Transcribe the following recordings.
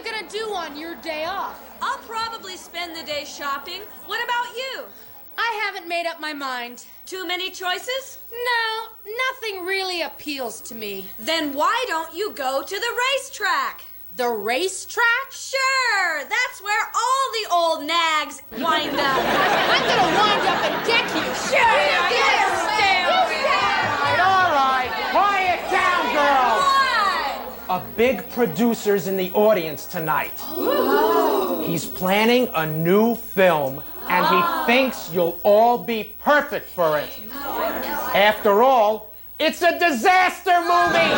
you gonna do on your day off? I'll probably spend the day shopping. What about you? I haven't made up my mind. Too many choices? No, nothing really appeals to me. Then why don't you go to the racetrack? The racetrack? Sure, that's where all the old nags wind up. I'm gonna wind up and deck you. Sure, All right, quiet down, girls. What? A big producer's in the audience tonight. Ooh. He's planning a new film, and he thinks you'll all be perfect for it. After all, it's a disaster movie!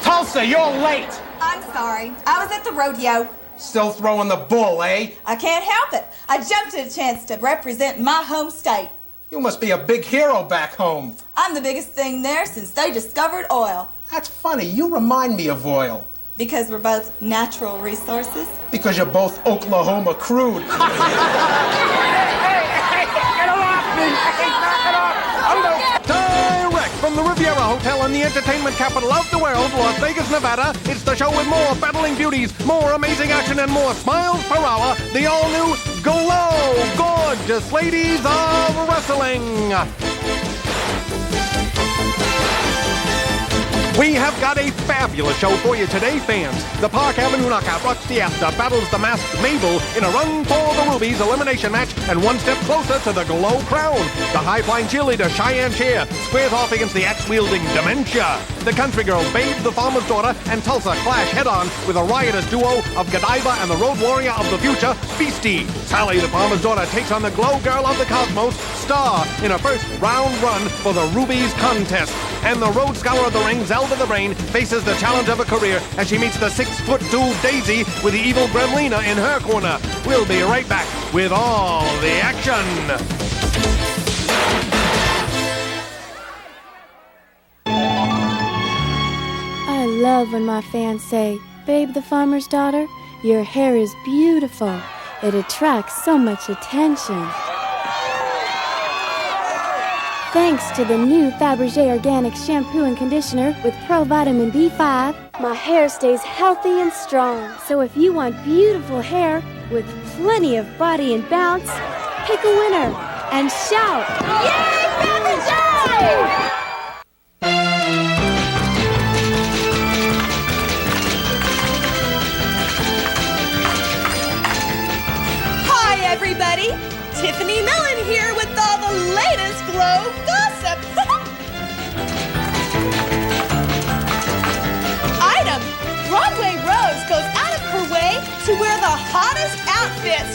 Tulsa, you're late! I'm sorry. I was at the rodeo. Still throwing the bull, eh? I can't help it. I jumped at a chance to represent my home state. You must be a big hero back home. I'm the biggest thing there since they discovered oil. That's funny. You remind me of oil. Because we're both natural resources. Because you're both Oklahoma crude. Hey, get off me! Knock it off! Direct from the Riviera Hotel in the entertainment capital of the world, Las Vegas, Nevada, it's the show with more battling beauties, more amazing action, and more smiles per hour. The all-new Glow Gorgeous Ladies of Wrestling. We have got a fabulous show for you today, fans. The Park Avenue Knockout Roxy Astor battles the masked Mabel in a run for the Rubies elimination match and one step closer to the Glow crown. The high-flying cheerleader Cheyenne Cher squares off against the axe-wielding Dementia. The country girls Babe, the farmer's daughter, and Tulsa clash head-on with a riotous duo of Godiva and the road warrior of the future, Beastie. Sally, the farmer's daughter, takes on the Glow girl of the cosmos, Star, in a first-round run for the Rubies contest. And the road scholar of the ring, Zelda the Brain, faces the challenge of her career as she meets the 6'2" Daisy with the evil Gremlina in her corner. We'll be right back with all the action. I love when my fans say, "Babe, the farmer's daughter, your hair is beautiful. It attracts so much attention." Thanks to the new Fabergé Organic Shampoo and Conditioner with Pro-Vitamin B5, my hair stays healthy and strong. So if you want beautiful hair with plenty of body and bounce, pick a winner and shout, "Yay, Fabergé!" Hi, everybody. Tiffany Mellon here with all the latest Glow gossip. Item: Broadway Rose goes out of her way to wear the hottest outfits.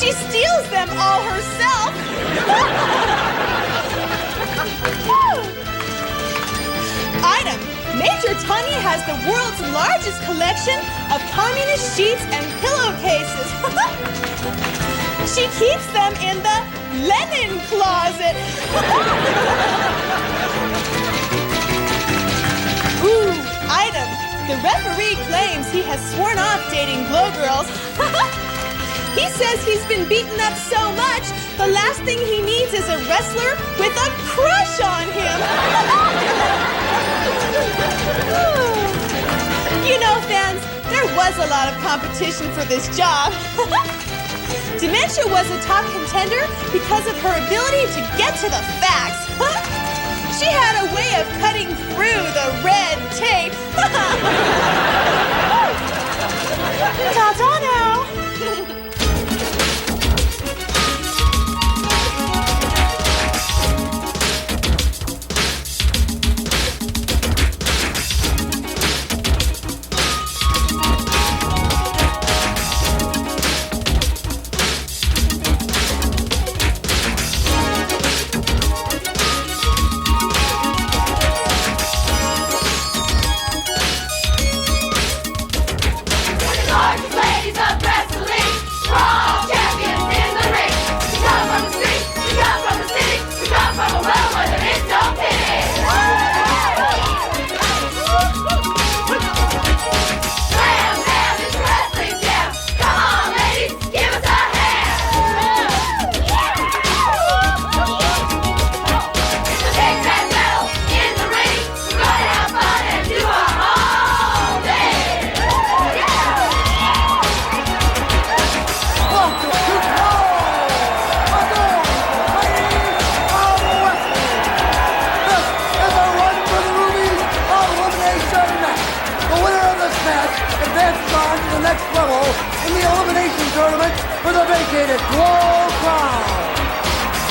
She steals them all herself. Item: Major Tanya has the world's largest collection of communist sheets and pillowcases. She keeps them in the Lenin closet. Ooh, item. The referee claims he has sworn off dating Glow girls. He says he's been beaten up so much, the last thing he needs is a wrestler with a crush on him. You know, fans, there was a lot of competition for this job. Dementia was a top contender because of her ability to get to the facts. She had a way of cutting through the red tape. Ta-ta now! advances on to the next level in the elimination tournament for the vacated Glow Crown.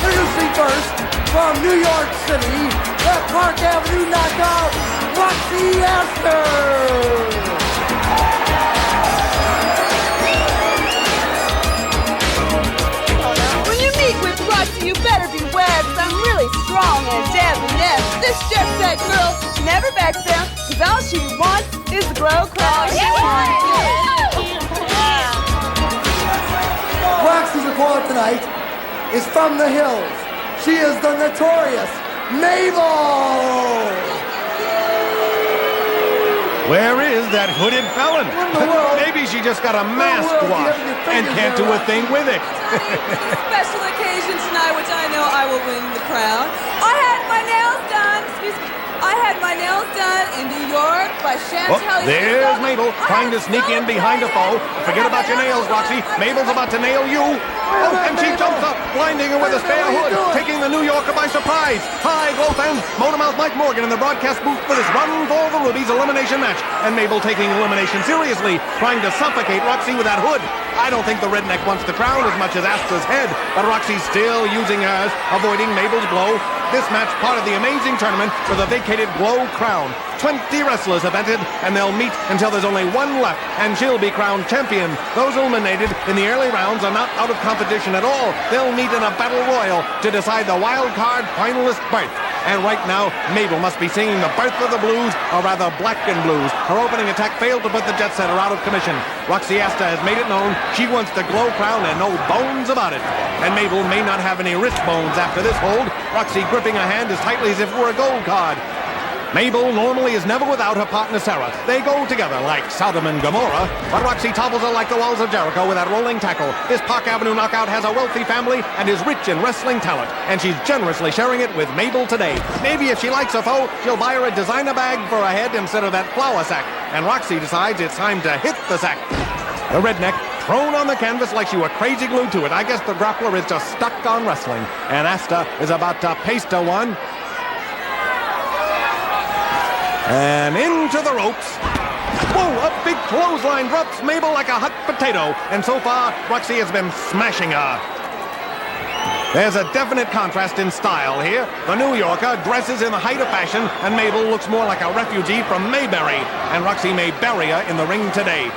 Introducing first, from New York City, the Park Avenue knockout, Roxy Astor. When you meet with Roxy, you better beware, because I'm really strong and debonair. This jet set girl never backs down, because all she wants is the Glow Crown. Roxy's opponent tonight is from the hills. She is the notorious Mabel. Where is that hooded felon? Maybe she just got a mask wash and can't do a thing with it. Special occasion tonight, which I know I will win the crown. I had my nails done, in New York by Chantel. There's Mabel trying to sneak in behind a foe. Forget about your nails, Roxy. Mabel's about to nail you. Oh, and she jumps up, blinding her with a spare hood, taking the New Yorker by surprise. Hi, Glow fans. Motormouth Mike Morgan in the broadcast booth for this Run for the Rubies elimination match. And Mabel taking elimination seriously, trying to suffocate Roxy with that hood. I don't think the redneck wants the crown as much as Astor's head, but Roxy's still using hers, avoiding Mabel's blow. This match part of the amazing tournament for the vacated Glow Crown. 20 wrestlers have entered, and they'll meet until there's only one left, and she'll be crowned champion. Those eliminated in the early rounds are not out of competition at all. They'll meet in a battle royal to decide the wild card finalist berth. And right now, Mabel must be singing the birth of the blues, or rather black and blues. Her opening attack failed to put the jet setter out of commission. Roxy Astor has made it known she wants the Glow Crown and no bones about it. And Mabel may not have any wrist bones after this hold, Roxy gripping her hand as tightly as if it were a gold card. Mabel normally is never without her partner Sara. They go together like Sodom and Gomorrah, but Roxy topples her like the walls of Jericho with that rolling tackle. This Park Avenue knockout has a wealthy family and is rich in wrestling talent, and she's generously sharing it with Mabel today. Maybe if she likes a foe, she'll buy her a designer bag for her head instead of that flour sack. And Roxy decides it's time to hit the sack. The redneck thrown on the canvas like she were crazy glued to it. I guess the grappler is just stuck on wrestling, and Astor is about to paste her one. And into the ropes. Whoa, a big clothesline drops Mabel like a hot potato. And so far, Roxy has been smashing her. There's a definite contrast in style here. The New Yorker dresses in the height of fashion, and Mabel looks more like a refugee from Mayberry. And Roxy may bury her in the ring today.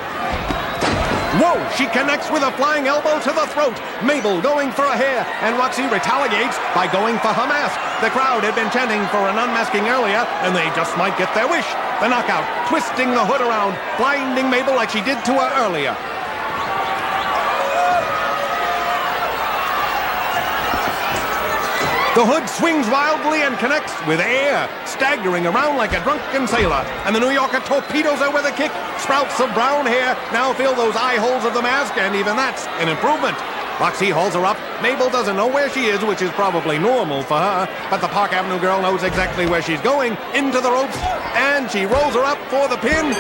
Whoa, she connects with a flying elbow to the throat. Mabel going for a hair, and Roxy retaliates by going for her mask. The crowd had been chanting for an unmasking earlier, and they just might get their wish. The knockout, twisting the hood around, blinding Mabel like she did to her earlier. The hood swings wildly and connects with air, staggering around like a drunken sailor. And the New Yorker torpedoes her with a kick. Sprouts of brown hair now fill those eye holes of the mask, and even that's an improvement. Roxy hauls her up. Mabel doesn't know where she is, which is probably normal for her. But the Park Avenue girl knows exactly where she's going, into the ropes, and she rolls her up for the pin.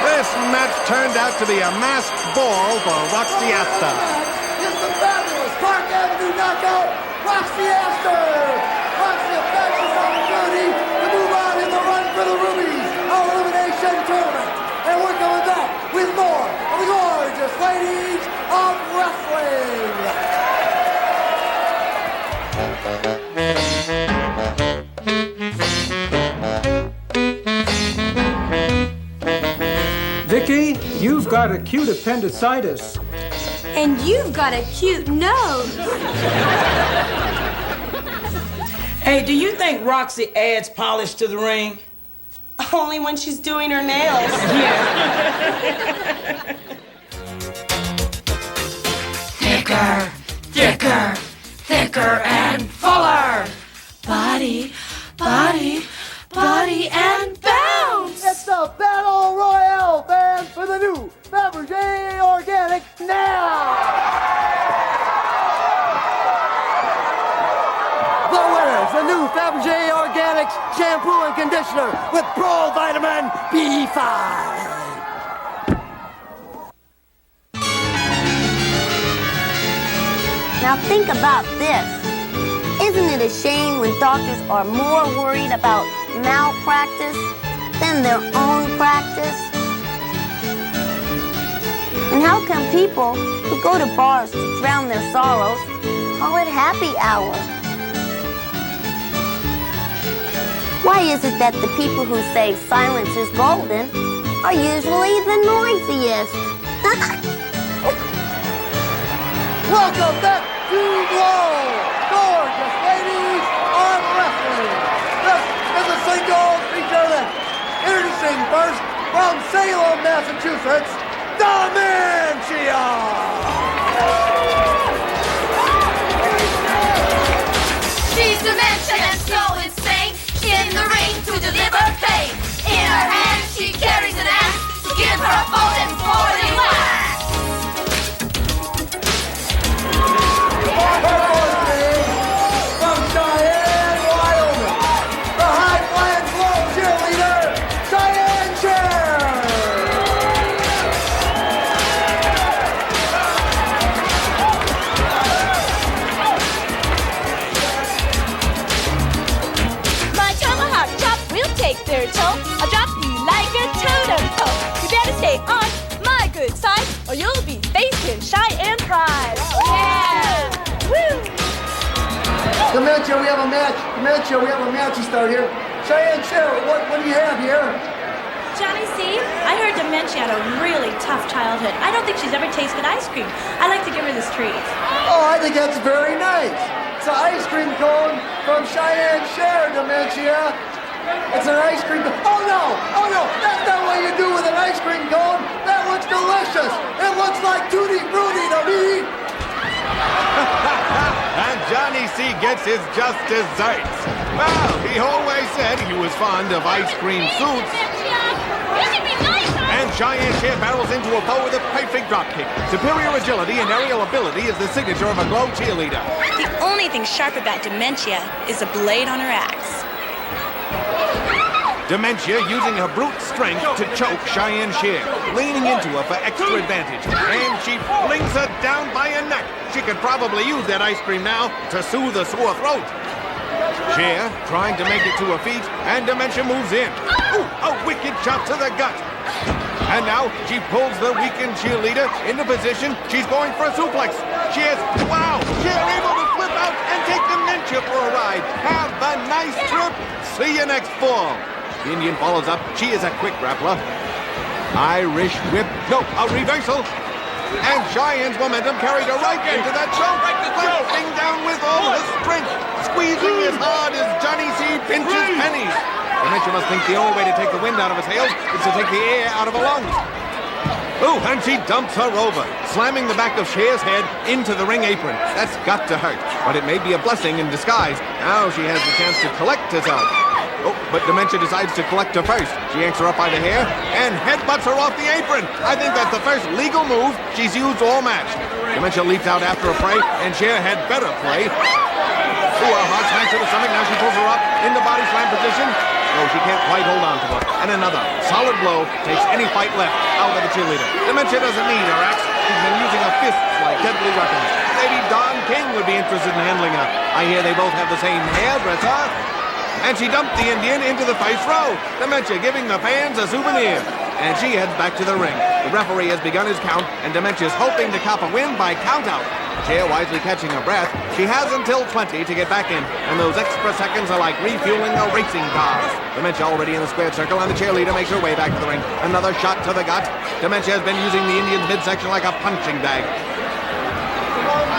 This match turned out to be a masked ball for Roxy Astor. It's the fabulous Park Avenue knockout, Roxy Astor. Roxy a fabulous opportunity to move on in the Run for the Rubies, our elimination tournament. And we're coming back with more of the gorgeous ladies of wrestling. Vicky, you've got acute appendicitis. And you've got a cute nose. Hey, do you think Roxy adds polish to the ring? Only when she's doing her nails. Yeah. Thicker, thicker, thicker and fuller. Body, body, body and bounce. It's the Battle Royale band for the new Fabergé Organic now. The winners, the new Fabergé Organics shampoo and conditioner with Pro Vitamin B5. Now think about this. Isn't it a shame when doctors are more worried about malpractice than their own practice? And how come people who go to bars to drown their sorrows call it happy hour? Why is it that the people who say silence is golden are usually the noisiest? Welcome back to Glow! Gorgeous ladies arm wrestling! This is a singles feature length. Introducing first from Salem, Massachusetts, Dementia! She's dementia and so insane. In the ring to deliver pain. In her hand she carries an axe to give her opponent 40 whacks. From Cheyenne, Wyoming, the high-flying glow cheerleader, Cheyenne Cher! My tomahawk chop will take their toll. I'll drop you like a totem pole. You better stay on my good side, or you'll be facing Cheyenne pride. Yeah! Woo! Dementia, we have a match. Dementia, we have a match to start here. Cheyenne Cher, what do you have here? Johnny C., I heard Dementia had a really tough childhood. I don't think she's ever tasted ice cream. I'd like to give her this treat. Oh, I think that's very nice. It's an ice cream cone from Cheyenne Cher, Dementia. It's an ice cream cone. Oh no, that's not what you do with an ice cream cone. That looks delicious. It looks like Tutti Frutti to me. And Johnny C gets his just desserts. Well, he always said he was fond of ice cream suits. And Cheyenne Cher barrels into a foe with a perfect dropkick. Superior agility and aerial ability is the signature of a glow cheerleader. The only thing sharp about Dementia is a blade on her axe. Dementia using her brute strength to choke Cheyenne Cher, leaning into her for extra advantage. And she flings her down by her neck. She could probably use that ice cream now to soothe a sore throat. Cher trying to make it to her feet, and Dementia moves in. Ooh, a wicked chop to the gut. And now she pulls the weakened cheerleader into position. She's going for a suplex. Cher able to flip out and take Dementia for a ride. Have a nice trip. See you next fall. The Indian follows up. She is a quick grappler. Irish whip. No, a reversal. And Cheyenne's momentum carried her right into that choke. Lifting down with all her strength. Squeezing as hard as Johnny C pinches pennies. Dementia must think the only way to take the wind out of her sails is to take the air out of her lungs. Ooh, and she dumps her over, slamming the back of Cher's head into the ring apron. That's got to hurt, but it may be a blessing in disguise. Now she has the chance to collect herself. Oh, but Dementia decides to collect her first. She yanks her up by the hair and headbutts her off the apron. I think that's the first legal move she's used all match. Dementia leaps out after a prey, and Cher had better play. Ooh, a hard smash to the stomach. Now she pulls her up in the body slam position. Oh, she can't quite hold on to her. And another solid blow takes any fight left out of the cheerleader. Dementia doesn't need her axe. She's been using her fists like deadly weapons. Maybe Don King would be interested in handling her. I hear they both have the same hairdresser. And she dumped the Indian into the first row. Dementia giving the fans a souvenir. And she heads back to the ring. The referee has begun his count, and Dementia's hoping to cop a win by countout. Cher wisely catching her breath. She has until 20 to get back in, and those extra seconds are like refueling a racing car. Dementia already in the squared circle, and the cheerleader makes her way back to the ring. Another shot to the gut. Dementia has been using the Indian's midsection like a punching bag.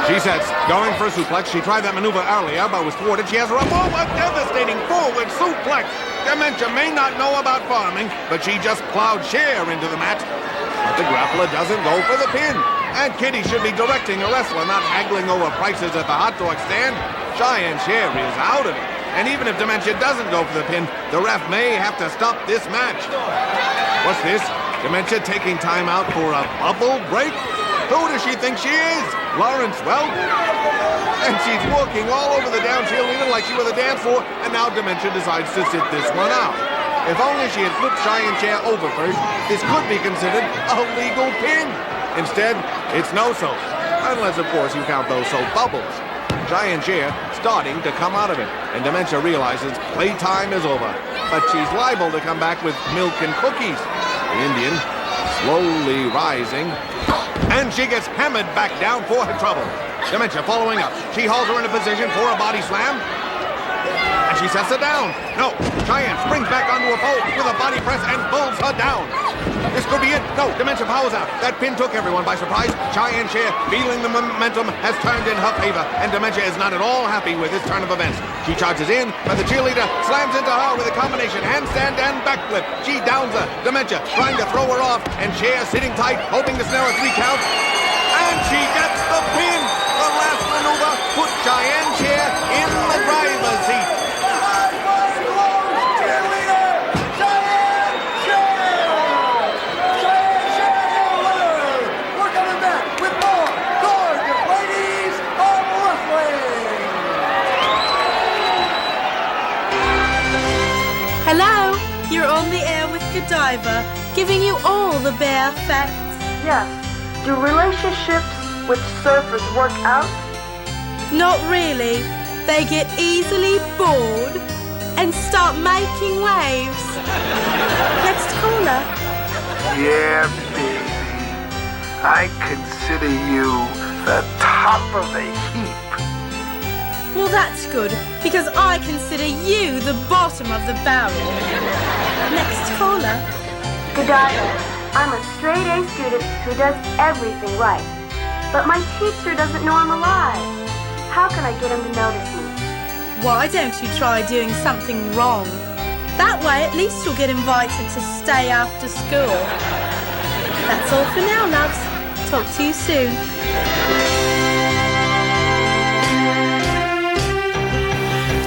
She sets, going for a suplex. She tried that maneuver earlier, but was thwarted. She has her up. Oh, a devastating forward suplex. Dementia may not know about farming, but she just plowed Cher into the mat. But the grappler doesn't go for the pin. And Kitty should be directing a wrestler, not haggling over prices at the hot dog stand. Cheyenne Cher is out of it. And even if Dementia doesn't go for the pin, the ref may have to stop this match. What's this? Dementia taking time out for a bubble break? Who does she think she is? Lawrence Welk? And she's walking all over the down cheerleader like she were the dance floor, and now Dementia decides to sit this one out. If only she had flipped Cheyenne Cher over first, this could be considered a legal pin. Instead, it's no soap. Unless, of course, you count those soap bubbles. Cheyenne Cher starting to come out of it, and Dementia realizes playtime is over. But she's liable to come back with milk and cookies. The Indian slowly rising. and she gets hammered back down for her trouble. Dementia following up. She hauls her into position for a body slam. And she sets her down. No, Cheyenne springs back onto a pole with a body press and pulls her down. This could be it. No, Dementia powers out. That pin took everyone by surprise. Cheyenne Cher, feeling the momentum, has turned in her favor, and Dementia is not at all happy with this turn of events. She charges in, but the cheerleader slams into her with a combination handstand and backflip. She downs her. Dementia trying to throw her off, and Cher sitting tight, hoping to snare a 3 count. And she gets the pin. The last maneuver put Cheyenne Cher in the driver's seat. Hello, you're on the air with Godiva, giving you all the bare facts. Yes. Do relationships with surfers work out? Not really. They get easily bored and start making waves. Next caller. Yeah, baby. I consider you the top of the heap. Well, that's good, because I consider you the bottom of the barrel. Next caller. Godiva, I'm a straight-A student who does everything right. But my teacher doesn't know I'm alive. How can I get him to notice me? Why don't you try doing something wrong? That way, at least you'll get invited to stay after school. That's all for now, loves. Talk to you soon.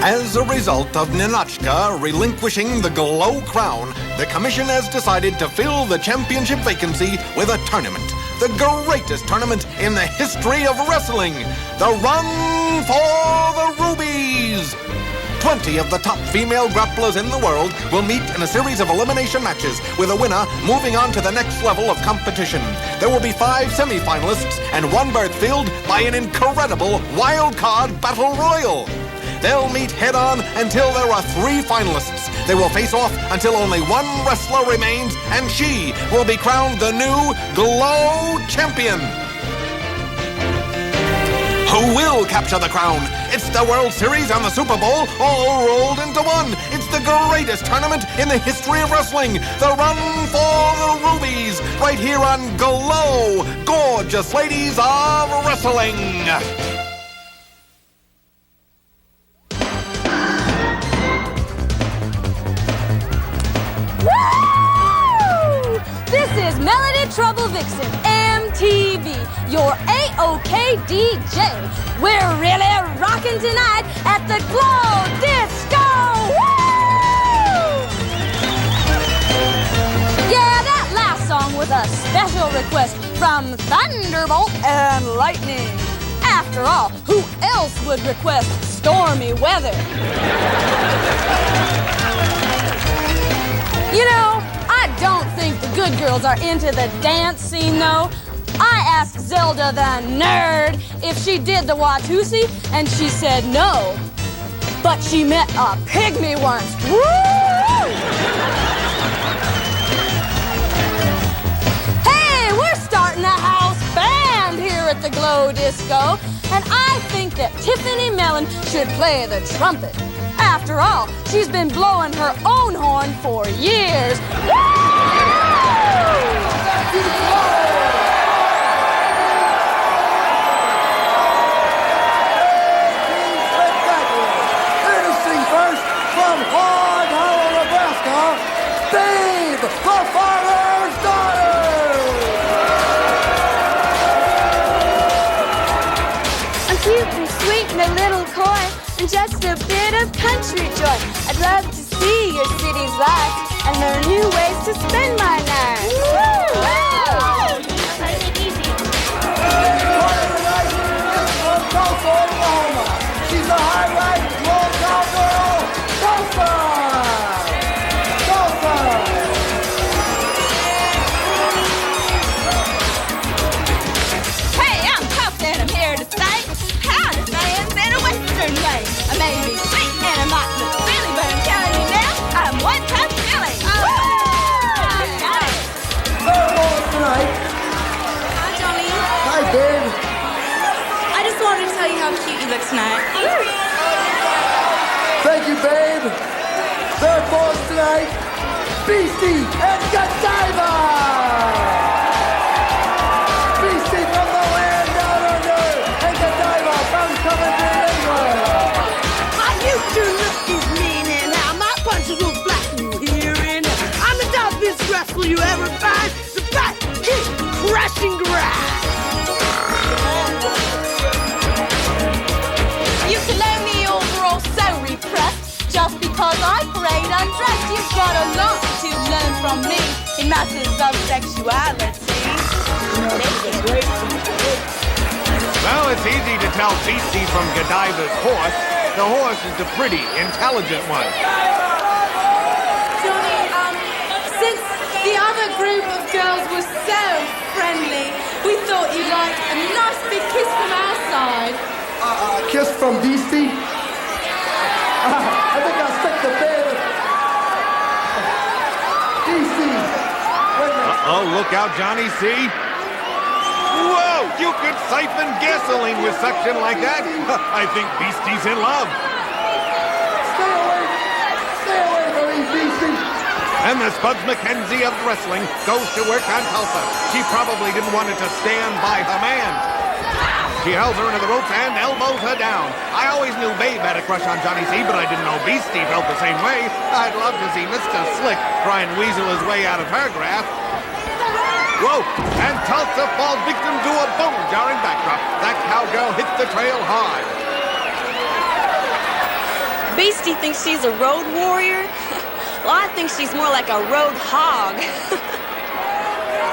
As a result of Ninotchka relinquishing the Glow Crown, the commission has decided to fill the championship vacancy with a tournament. The greatest tournament in the history of wrestling. The Run for the Rubies. 20 of the top female grapplers in the world will meet in a series of elimination matches, with a winner moving on to the next level of competition. There will be 5 semi-finalists and 1 berth filled by an incredible wild card battle royal. They'll meet head-on until there are 3 finalists. They will face off until only 1 wrestler remains, and she will be crowned the new Glow Champion. Who will capture the crown? It's the World Series and the Super Bowl all rolled into one. It's the greatest tournament in the history of wrestling. The Run for the Rubies, right here on Glow. Gorgeous ladies of wrestling. This is Melody Trouble Vixen, MTV, your A-OK DJ. We're really rocking tonight at the Glow Disco! Woo! Yeah, that last song was a special request from Thunderbolt and Lightning. After all, who else would request stormy weather? You know, I don't think the good girls are into the dance scene, though. I asked Zelda the nerd if she did the Watusi, and she said no. But she met a pygmy once. Woo! Hey, we're starting a house band here at the Glow Disco, and I think that Tiffany Mellon should play the trumpet. After all, she's been blowing her own horn for years. Introducing first from Hard Hollow, Nebraska, Babe, the farmer's daughter. I'm cute and sweet and a little coy, and just a bit of country joy. I'd love to see your city's lights and learn new ways to spend my nights. From Tulsa, Oklahoma. She's a highlight, low-town girl, Tulsa. Tulsa. Hey, I'm Tulsa and I'm here to say, howdy fans in a western way. I may be sweet and I might look silly, but I'm telling you now, I'm one tough Billy. next night. Thank you, babe. Third boss tonight, Beastie and Godiva! Beastie from the land down under, and Godiva from Coventry, England. How you two lookies meaning? How my punches will flatten you hearing? I'm the toughest wrestler you ever find. The back kick, crashing grind. You can loan me your overall so repressed. Just because I parade undressed, you've got a lot to learn from me in matters of sexuality. Well, it's easy to tell Beastie from Godiva's horse. The horse is the pretty, intelligent one. Johnny, since the other group of girls was so friendly, we thought you'd like a nice big kiss from our side. Kiss from Beastie? I think I'll stick the bed. Beastie. Uh-oh, look out, Johnny, see? Whoa, you could siphon gasoline with suction like that? I think Beastie's in love. Stay away from me, Beastie. And the Spuds McKenzie of wrestling goes to work on Tulsa. She probably didn't want it to stand by her man. She held her into the ropes and elbows her down. I always knew Babe had a crush on Johnny C, but I didn't know Beastie felt the same way. I'd love to see Mr. Slick try and weasel his way out of her grasp. Whoa! And Tulsa falls victim to a bone-jarring backdrop. That cowgirl hits the trail hard. Beastie thinks she's a road warrior? Well, I think she's more like a road hog.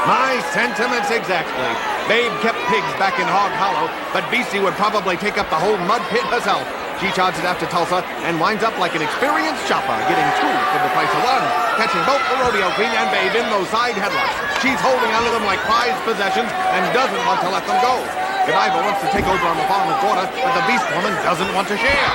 My sentiments exactly. Babe kept pigs back in Hog Hollow, but Beastie would probably take up the whole mud pit herself. She charges after Tulsa and winds up like an experienced shopper, getting two for the price of one, catching both the rodeo queen and Babe in those side headlocks. She's holding onto them like prized possessions and doesn't want to let them go. Godiva wants to take over on the farmer's daughter, but the beast woman doesn't want to share.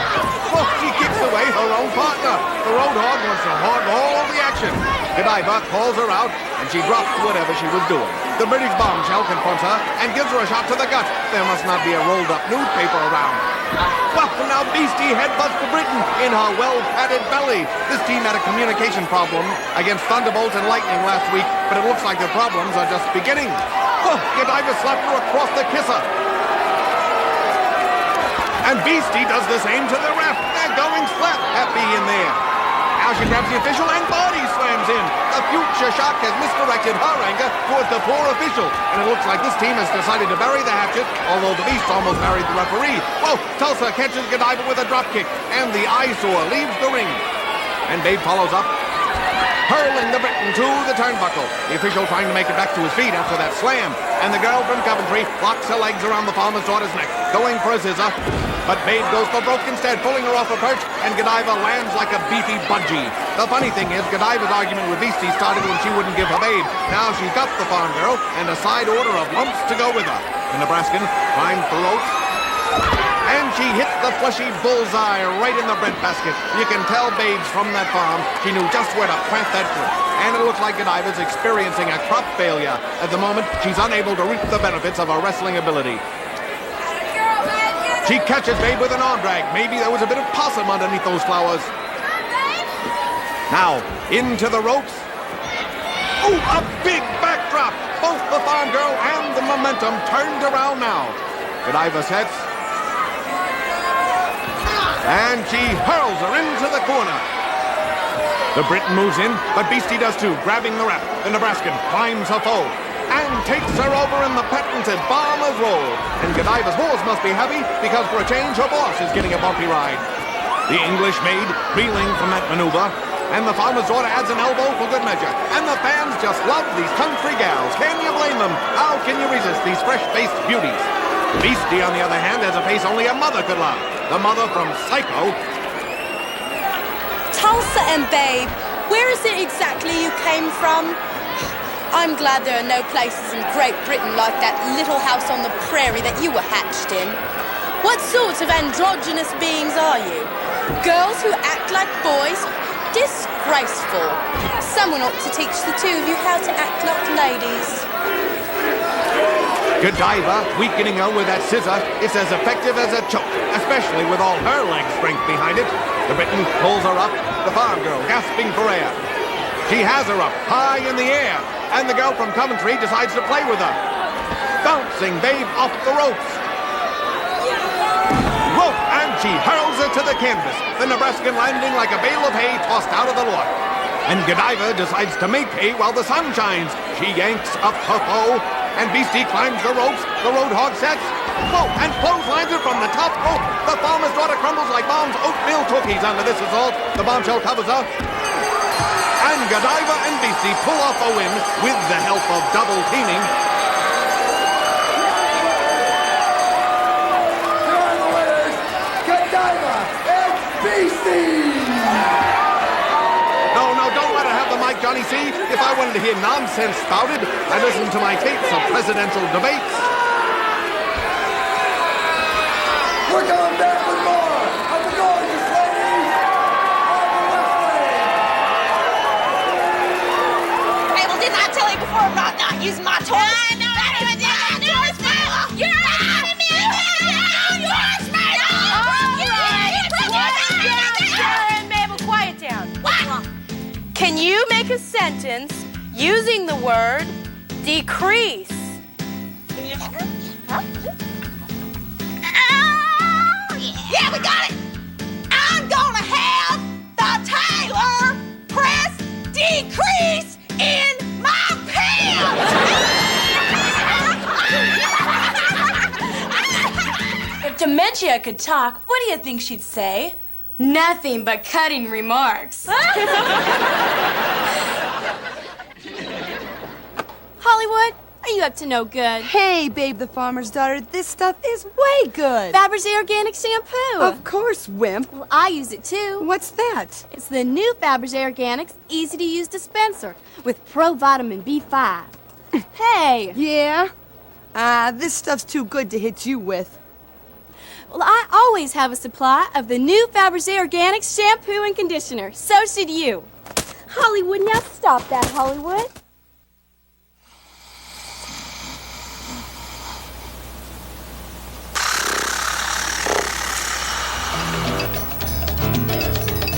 Well, she kicks away her own partner. The road hog wants to hog all the action. Godiva calls her out, and she drops whatever she was doing. The British bombshell confronts her and gives her a shot to the gut. There must not be a rolled-up newspaper around. Well, now Beastie headbutts the Briton in her well-padded belly. This team had a communication problem against Thunderbolt and Lightning last week, but it looks like the problems are just beginning. Oh, Godiva slapped her across the kisser. And Beastie does the same to the ref. They're going slap happy in there. Now she grabs the official and body slams in. The future shock has misdirected her anger towards the poor official. And it looks like this team has decided to bury the hatchet, although the Beast almost buried the referee. Well, Tulsa catches Godiva with a drop kick, and the eyesore leaves the ring. And Babe follows up, hurling the Briton to the turnbuckle. The official trying to make it back to his feet after that slam. And the girl from Coventry locks her legs around the farmer's daughter's neck, going for a scissor. But Babe goes for broke instead, pulling her off her perch, and Godiva lands like a beefy budgie. The funny thing is, Godiva's argument with Beastie started when she wouldn't give her Babe. Now she's got the farm girl and a side order of lumps to go with her. The Nebraskan climbs the ropes, and she hits the fleshy bullseye right in the breadbasket. You can tell Babe's from that farm. She knew just where to plant that foot. And it looks like Godiva's experiencing a crop failure. At the moment, she's unable to reap the benefits of her wrestling ability. She catches Babe with an arm drag. Maybe there was a bit of possum underneath those flowers. Now, into the ropes. Ooh, a big backdrop. Both the farm girl and the momentum turned around now. Godiva sets. And she hurls her into the corner. The Briton moves in, but Beastie does too, grabbing the ref. The Nebraskan climbs her foe and takes her over in the patented bomber's roll. And Godiva's horse must be happy because for a change, her boss is getting a bumpy ride. The English maid reeling from that maneuver, and the farmer's daughter adds an elbow for good measure. And the fans just love these country gals. Can you blame them? How can you resist these fresh-faced beauties? Beastie, on the other hand, has a face only a mother could love. The mother from Psycho. Tulsa and Babe, where is it exactly you came from? I'm glad there are no places in Great Britain like that little house on the prairie that you were hatched in. What sorts of androgynous beings are you? Girls who act like boys? Disgraceful. Someone ought to teach the two of you how to act like ladies. Godiva, weakening her with that scissor, is as effective as a choke, especially with all her leg strength behind it. The Briton pulls her up, the farm girl gasping for air. She has her up, high in the air, and the girl from Coventry decides to play with her. Bouncing babe off the ropes. Rope, and she hurls her to the canvas, the Nebraskan landing like a bale of hay tossed out of the loft. And Godiva decides to make hay while the sun shines. She yanks up her foe, and Beastie climbs the ropes, the roadhog sets. Whoa, and clotheslines her from the top rope. The farmer's daughter crumbles like Mom's oatmeal cookies under this assault. The bombshell covers her. And Godiva and Beastie pull off a win with the help of double teaming. Here are the winners, Godiva and Beastie! No, don't let her have the mic, Johnny C. If I wanted to hear nonsense spouted, I'd listen to my tapes of presidential debates. We're going back with more of the gorgeous ladies of the wrestling! Mabel, didn't I tell you before about not using my toys? I know. That even did my toys, Mabel! You're out of me! Yours, Mabel! Sara and Mabel, quiet down. What? Can you make a sentence using the word decrease? Yeah, we got it! I'm gonna have the Taylor press decrease in my pants! If Dementia could talk, what do you think she'd say? Nothing but cutting remarks. Hollywood, are you up to no good? Hey, Babe the Farmer's Daughter, this stuff is way good. Fabergé Organic Shampoo. Of course, Wimp. Well, I use it too. What's that? It's the new Fabergé Organics easy-to-use dispenser with Pro Vitamin B5. Hey! Yeah? This stuff's too good to hit you with. Well, I always have a supply of the new Fabergé Organics shampoo and conditioner. So should you. Hollywood, now stop that, Hollywood.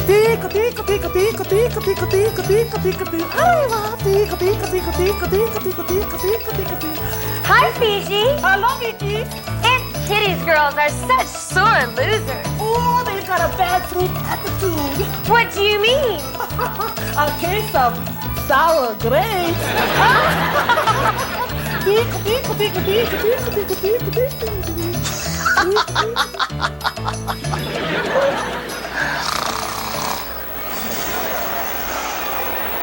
Pica, pica, pica, pica, pica, pica, pica, pica, pica, pica. Arriba, pica, pica, pica, pica, pica, pica, pica, pica, pica, pica. Hi, Fiji. Hello, Vicky. Aunt Kitty's girls are such sore losers. Oh, they got a bad fruit attitude. What do you mean? A case of sour grapes. Pica, pica, pica, pica, pica, pica, pica, pica,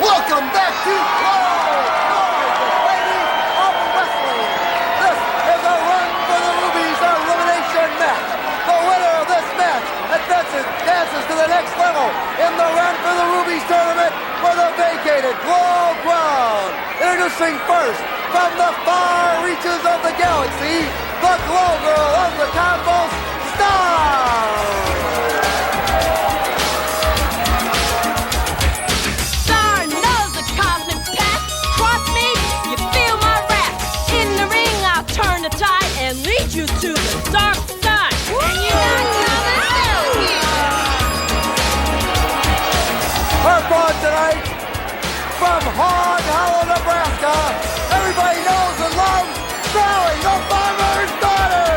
Welcome back to Gorgeous Ladies of Wrestling. This is a Run for the Rubies elimination match. The winner of this match advances to the next level in the Run for the Rubies tournament for the vacated Glow Crown. Introducing first, from the far reaches of the galaxy, the Glow Girl of the Combos, Star! Turn the tide and lead you to the dark side. And you're not coming out here. Our brawn tonight, from Hog Hollow, Nebraska, everybody knows and loves Sally, the farmer's daughter.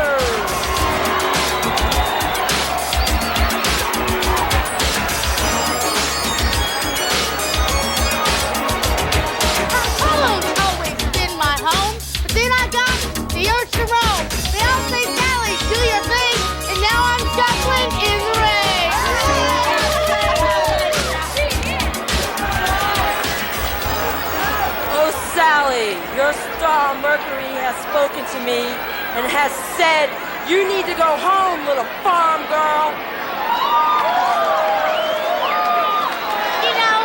Hollow's always been my home, but then I got the urge to roam. They all say, Sally, do your thing, and now I'm shuffling in the rain. Oh, Sally, your star Mercury has spoken to me and has said you need to go home, little farm girl. You know,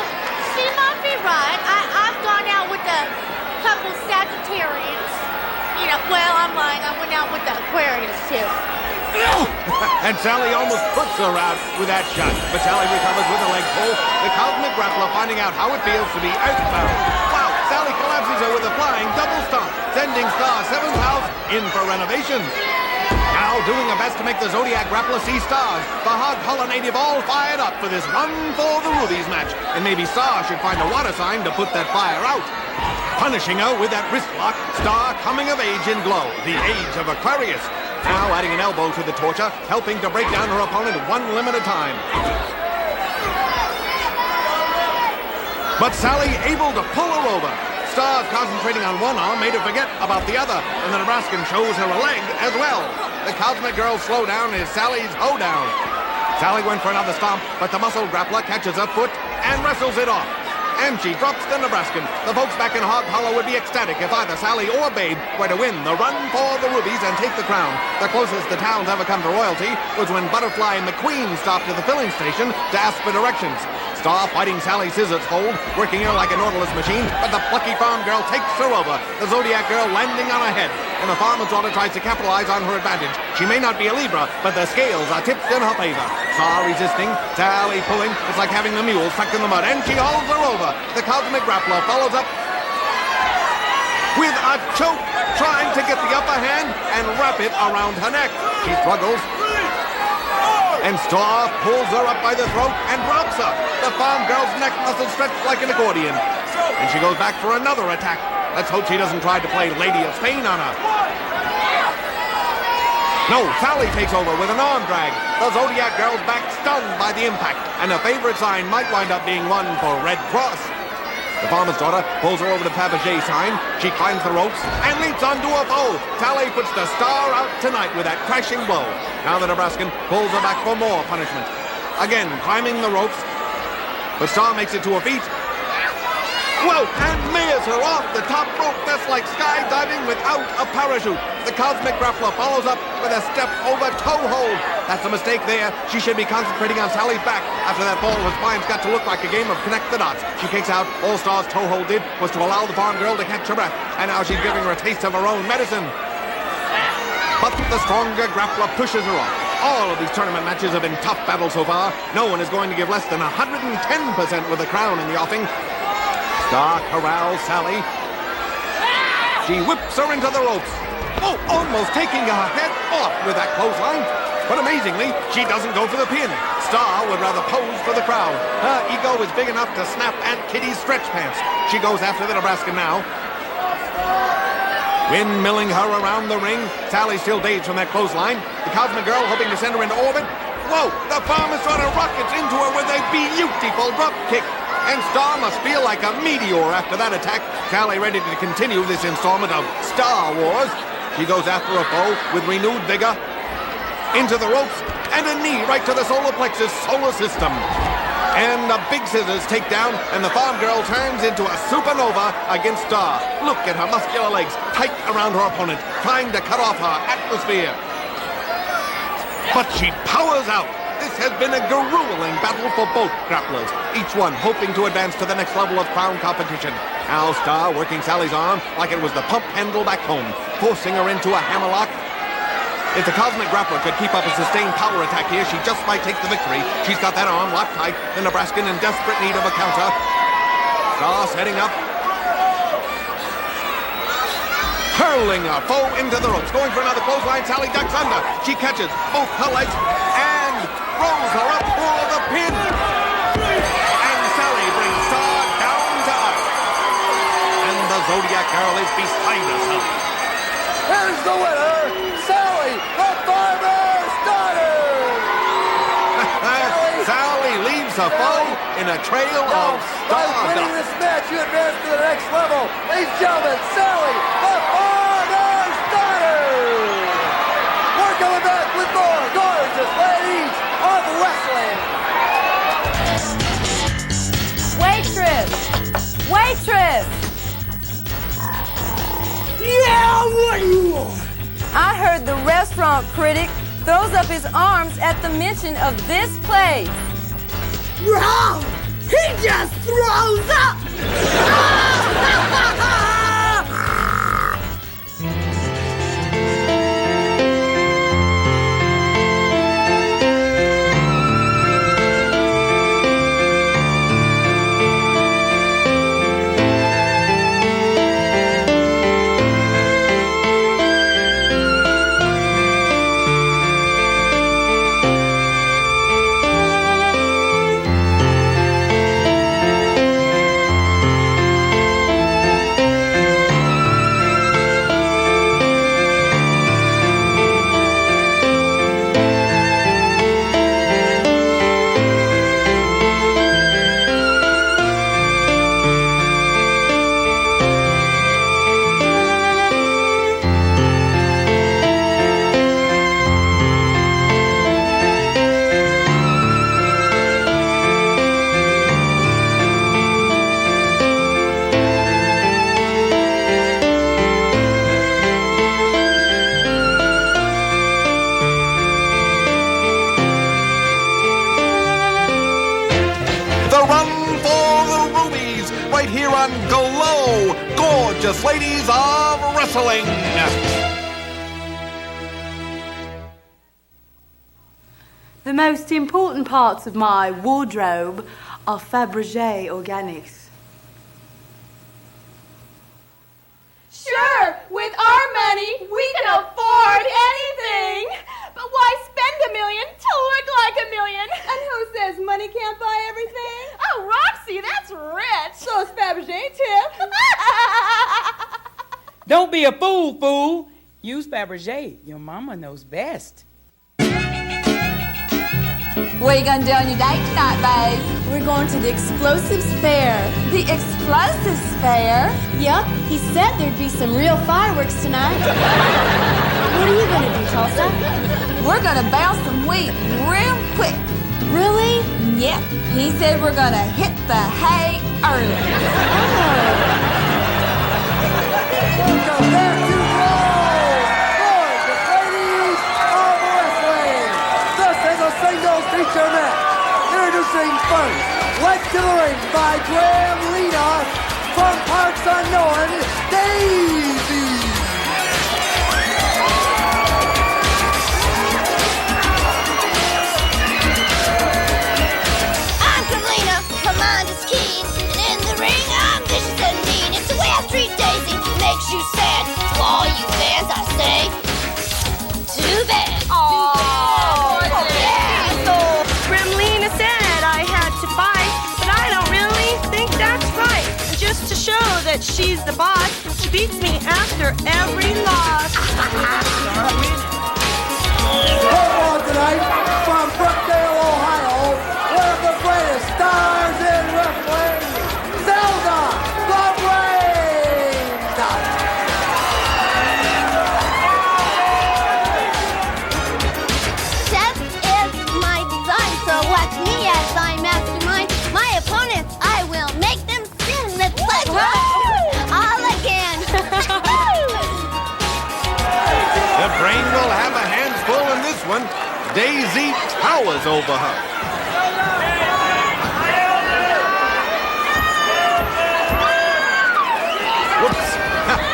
she might be right. I've gone out with a couple Sagittarians. You know, well, I'm lying. I went out with the Aquarius, too. And Sally almost puts her out with that shot. But Sally recovers with a leg pull. The cosmic grappler finding out how it feels to be earthbound. Wow, Sally collapses her with a flying double stomp, sending Star 7's house in for renovation. Now doing her best to make the Zodiac Grappler see stars. The Hog Hollow native all fired up for this Run for the Rubies match. And maybe Star should find a water sign to put that fire out. Punishing her with that wrist lock, Star coming of age in glow, the age of Aquarius. Now adding an elbow to the torture, helping to break down her opponent one limb at a time. But Sally able to pull her over. Star's concentrating on one arm made her forget about the other, and the Nebraskan shows her a leg as well. The Cosmic Girl's slowdown is Sally's hoedown. Sally went for another stomp, but the muscle grappler catches her foot and wrestles it off. And she drops the Nebraskan. The folks back in Hog Hollow would be ecstatic if either Sally or Babe were to win the Run for the Rubies and take the crown. The closest the town's ever come to royalty was when Butterfly McQueen stopped at the filling station to ask for directions. Star fighting Sally Scissors hold, working her like a Nautilus machine, but the plucky farm girl takes her over, the Zodiac girl landing on her head. And the farmer's daughter tries to capitalize on her advantage. She may not be a Libra, but the scales are tipped in her favor. Star resisting, Sally pulling. It's like having the mule stuck in the mud, and she hauls her over. The Cosmic Grappler follows up with a choke, trying to get the upper hand and wrap it around her neck. She struggles. And Star pulls her up by the throat and drops her. The farm girl's neck muscles stretch like an accordion. And she goes back for another attack. Let's hope she doesn't try to play Lady of Spain on her. No, Sally takes over with an arm drag. The Zodiac girl's back stunned by the impact, and her favorite sign might wind up being one for Red Cross. The farmer's daughter pulls her over to Fabergé sign. She climbs the ropes and leaps onto a foe. Sally puts the Star out tonight with that crashing blow. Now the Nebraskan pulls her back for more punishment. Again, climbing the ropes. But Star makes it to her feet. Whoa! And mears her off the top rope. That's like skydiving without a parachute. The Cosmic Grappler follows up with a step over toe hold. That's a mistake there. She should be concentrating on Sally's back. After that fall, her spine's got to look like a game of connect the dots. She kicks out. All Star's toe hold did was to allow the farm girl to catch her breath. And now she's giving her a taste of her own medicine. But the stronger grappler pushes her off. All of these tournament matches have been tough battles so far. No one is going to give less than 110% with a crown in the offing. Star corrals Sally. She whips her into the ropes. Oh, almost taking her head off with that clothesline. But amazingly, she doesn't go for the pin. Star would rather pose for the crowd. Her ego is big enough to snap Aunt Kitty's stretch pants. She goes after the Nebraskan now. Windmilling her around the ring. Sally still dazed from that clothesline. The Cosmic Girl hoping to send her into orbit. Whoa, the farmer's daughter rockets into her with a beautiful drop kick. And Star must feel like a meteor after that attack. Sally ready to continue this installment of Star Wars. She goes after a foe with renewed vigor. Into the ropes, and a knee right to the solar plexus solar system. And a big scissors takedown, and the farm girl turns into a supernova against Star. Look at her muscular legs tight around her opponent, trying to cut off her atmosphere. But she powers out. This has been a grueling battle for both grapplers, each one hoping to advance to the next level of crown competition. Now Star working Sally's arm like it was the pump handle back home, forcing her into a hammerlock. If the Cosmic Grappler could keep up a sustained power attack here, she just might take the victory. She's got that arm locked tight, the Nebraskan in desperate need of a counter. Star setting up. Hurling her foe into the ropes, going for another clothesline. Sally ducks under. She catches both her legs and rolls her up for the pin. And Sally brings Star down to earth. And the Zodiac girl is beside herself. Here's the winner, Sally, the farmer's daughter! Sally leaves her foe in a trail of By winning stardust. this match, you advance to the next level. Ladies and gentlemen, Sally, the farmer's daughter! We're coming back with more gorgeous ladies of wrestling. Waitress! Waitress! Yeah, what do you want? I heard the restaurant critic throws up his arms at the mention of this place. Wrong! He just throws up! hello, gorgeous ladies of wrestling. The most important parts of my wardrobe are Fabergé Organics. Sure, with our money, we can afford anything. But why spend $1 million to look like $1 million? And who says money can't buy everything? Oh, Roxy, that's rich. So is Fabergé, Tiff. Don't be a fool. Use Fabergé. Your mama knows best. What are you gonna do on your date tonight, babe? We're going to the Explosives Fair. The Explosives Fair? Yup, he said there'd be some real fireworks tonight. What are you gonna do, Tulsa? We're gonna bounce some wheat real quick. Really? Yep. He said we're gonna hit the hay early. Welcome back to Gorgeous Ladies of Wrestling. This is a singles feature match. Introducing first, led to the ring by Gremlina from parts unknown, Daisy. I'm Gremlina, my mind is keen, and in the ring I'm vicious and mean. It's the way I treat Daisy, makes you sad. To all you fans I say, too bad. Gremlina said I had to fight, but I don't really think that's right. And just to show that she's the boss, she beats me after every loss. Football tonight from Brookdale, Ohio, one of the greatest stars in wrestling, Zelda, the Brain. Chef is my design, so watch me as I mastermind. My opponents, I will make them sin. Let's play all again. The Brain will have a hands full in this one. Daisy towers over her. Whoops.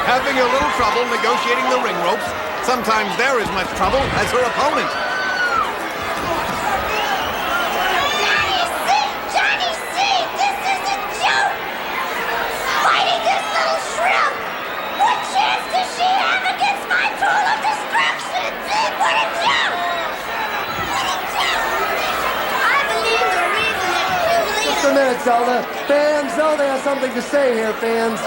Having a little trouble negotiating the ring ropes. Sometimes they're as much trouble as her opponent. Johnny C, this is a joke. Fighting this little shrimp. What chance does she have against my tool of destruction? What a joke! What a joke! I believe the reason that Gremlina... Just a minute, Zelda. Fans, Zelda has something to say here, fans.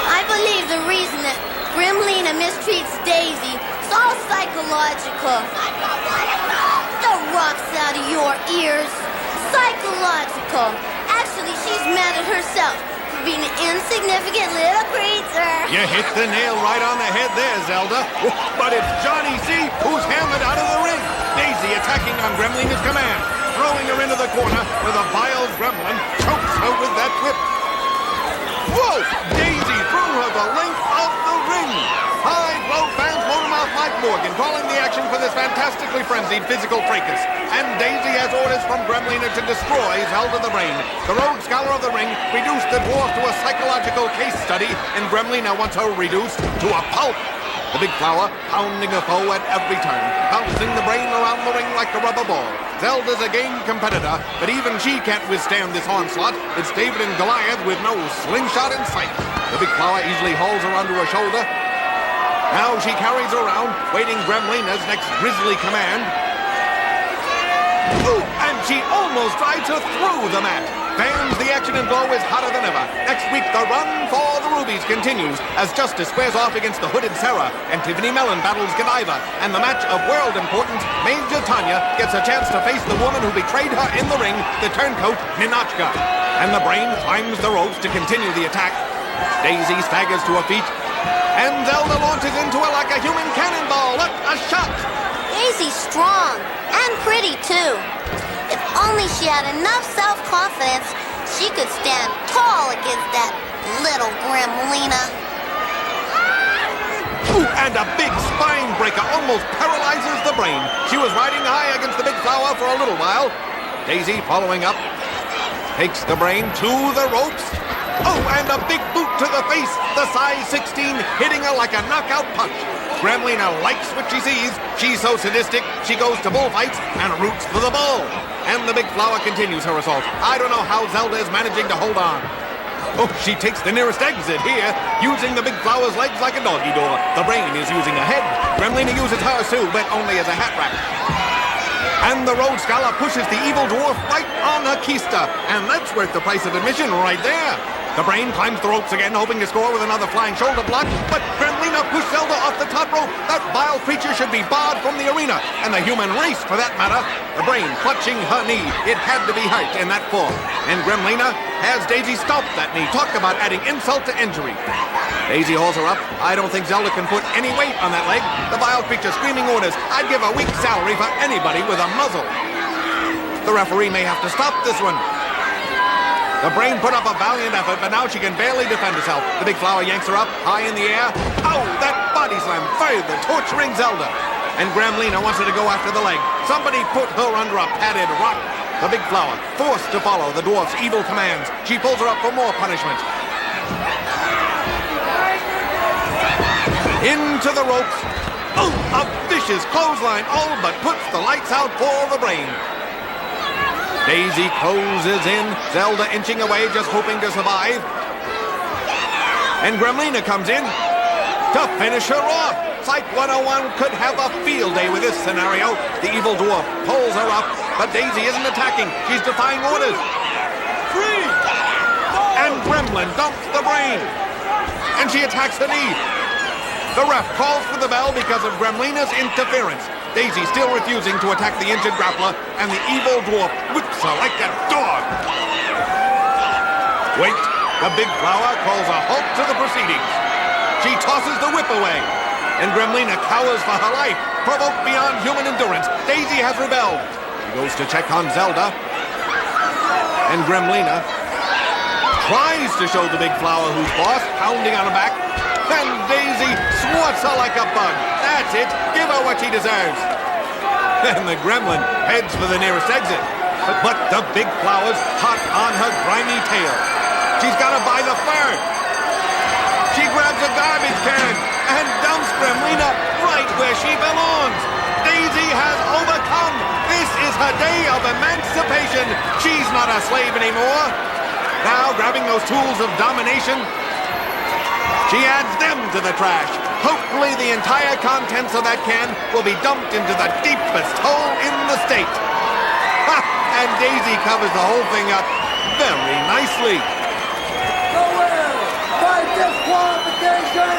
I believe the reason that Gremlina mistreats Daisy is all psychological. The rocks out of your ears. Psychological. Actually, she's mad at herself for being an insignificant little creature. You hit the nail right on the head there, Zelda. But it's Johnny C who's hammered out of the ring. Daisy attacking on Gremlina's command, throwing her into the corner where the vile gremlin chokes her with that whip. Whoa! Daisy threw her the length of the ring. High Grope fans motormouth Mike Morgan calling the action for this fantastically frenzied physical fracas. And Daisy has orders from Gremlina to destroy Zelda the Brain. The rogue scholar of the ring reduced the dwarf to a psychological case study, and Gremlina wants her reduced to a pulp. The big flower pounding a foe at every turn, bouncing the Brain around the ring like a rubber ball. Zelda's a game competitor, but even she can't withstand this onslaught. It's David and Goliath with no slingshot in sight. The big flower easily hauls her onto her shoulder. Now she carries her around, waiting Gremlina's next grisly command. Ooh, and she almost drives her through the mat. Fans, the action and glow is hotter than ever. Next week, the run for the Rubies continues as Justice squares off against the hooded Sara, and Tiffany Mellon battles Godiva. And the match of world importance, Major Tanya gets a chance to face the woman who betrayed her in the ring, the turncoat Ninotchka. And the Brain climbs the ropes to continue the attack. Daisy staggers to her feet, and Zelda launches into her like a human cannonball. What a shot! Daisy's strong and pretty too. If only she had enough self-confidence, she could stand tall against that little Gremlina. Ooh, and a big spine breaker almost paralyzes the Brain. She was riding high against the big flower for a little while. Daisy following up. takes the brain to the ropes. Oh, and a big boot to the face, the size 16, hitting her like a knockout punch. Gremlina likes what she sees. She's so sadistic, she goes to bullfights and roots for the bull. And the big flower continues her assault. I don't know how Zelda is managing to hold on. Oh, she takes the nearest exit here, using the big flower's legs like a doggy door. The brain is using a head. Gremlina uses hers too, but only as a hat rack. And the road scholar pushes the evil dwarf right on her keister. And that's worth the price of admission right there. The brain climbs the ropes again, hoping to score with another flying shoulder block, but Gremlina pushed Zelda off the top rope. That vile creature should be barred from the arena, and the human race, for that matter. The brain clutching her knee. It had to be hurt in that fall. And Gremlina has Daisy stomp that knee. Talk about adding insult to injury. Daisy hauls her up. I don't think Zelda can put any weight on that leg. The vile creature screaming orders. I'd give a week's salary for anybody with a muzzle. The referee may have to stop this one. The brain put up a valiant effort, but now she can barely defend herself. The big flower yanks her up, high in the air. Oh, that body slam, further torturing Zelda. And Gremlina wants her to go after the leg. Somebody put her under a padded rock. The big flower, forced to follow the dwarf's evil commands. She pulls her up for more punishment. Into the ropes. Oh, a vicious clothesline, all but puts the lights out for the brain. Daisy closes in, Zelda inching away, just hoping to survive. And Gremlina comes in to finish her off. Psych 101 could have a field day with this scenario. The evil dwarf pulls her up, but Daisy isn't attacking. She's defying orders. Free! And Gremlin dumps the brain. And she attacks the knee. The ref calls for the bell because of Gremlina's interference. Daisy still refusing to attack the injured grappler, and the evil dwarf whips her like a dog. Wait, the big flower calls a halt to the proceedings. She tosses the whip away, and Gremlina cowers for her life. Provoked beyond human endurance, Daisy has rebelled. She goes to check on Zelda, and Gremlina tries to show the big flower who's boss, pounding on her back. And Daisy swats her like a bug. That's it. Give her what she deserves. And the gremlin heads for the nearest exit. But the big flower's hot on her grimy tail. She's got to buy the fur. She grabs a garbage can and dumps Gremlina right where she belongs. Daisy has overcome. This is her day of emancipation. She's not a slave anymore. Now, grabbing those tools of domination, she adds them to the trash. Hopefully the entire contents of that can will be dumped into the deepest hole in the state. Ha! And Daisy covers the whole thing up very nicely. The winner by disqualification,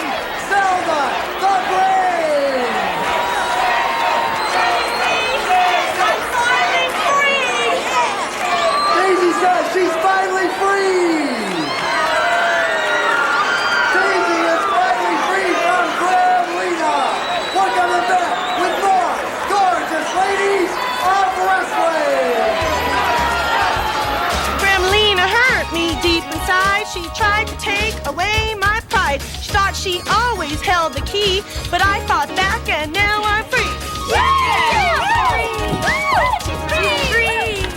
Zelda the Brain! I'm finally free! Daisy says she's finally free! She tried to take away my pride. She thought she always held the key, but I fought back and now I'm free. Free!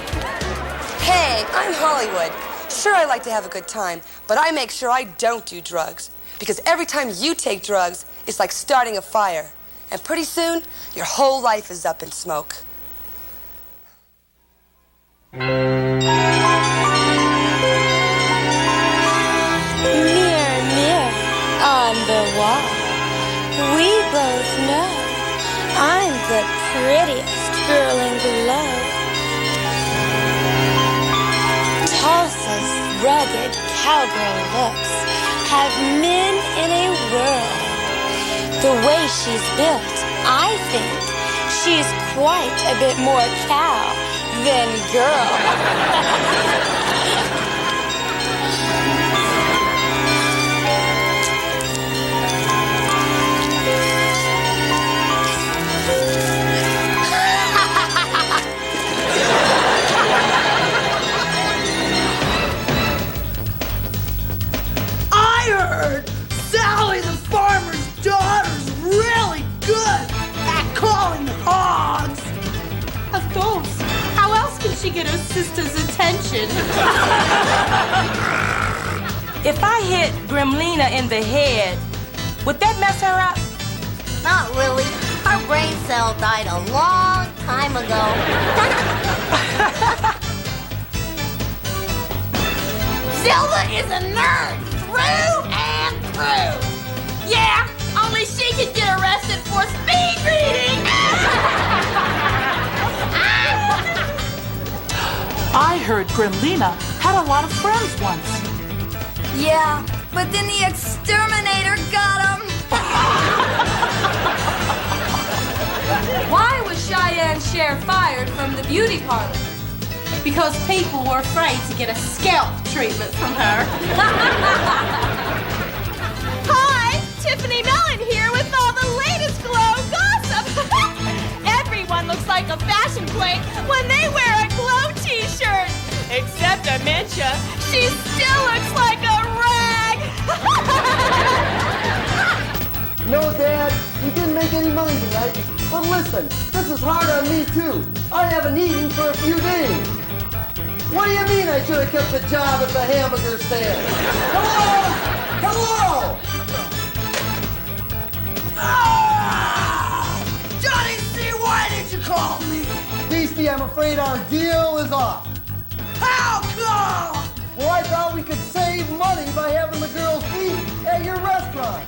Hey, I'm Hollywood. Sure, I like to have a good time, but I make sure I don't do drugs. Because every time you take drugs, it's like starting a fire. And pretty soon, your whole life is up in smoke. On the wall, we both know I'm the prettiest girl in below. Tulsa's rugged cowgirl looks have men in a whirl. The way she's built, I think she's quite a bit more cow than girl. Sally the farmer's daughter's really good at calling hogs. Of course. How else can she get her sister's attention. If I hit Gremlina in the head, would that mess her up? Not really. Her brain cell died a long time ago. Zelda is a nerd, through and through. Yeah, only she could get arrested for speed reading. I heard Gremlina had a lot of friends once. Yeah, but then the exterminator got him. Why was Cheyenne Cher fired from the beauty parlor? Because people were afraid to get a scalp treatment from her. Hi, Tiffany Mellon here with all the latest glow gossip. Everyone looks like a fashion queen when they wear a glow t-shirt. Except Dementia. She still looks like a rag. No, Dad, we didn't make any money tonight. But listen, this is hard on me, too. I haven't eaten for a few days. What do you mean I should have kept the job at the hamburger stand? Hello? Hello? Johnny C, why did you call me? Beastie, I'm afraid our deal is off. How come? Well, I thought we could save money by having the girls eat at your restaurant.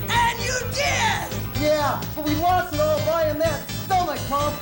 And you did! Yeah, but we lost it all buying that stomach pump.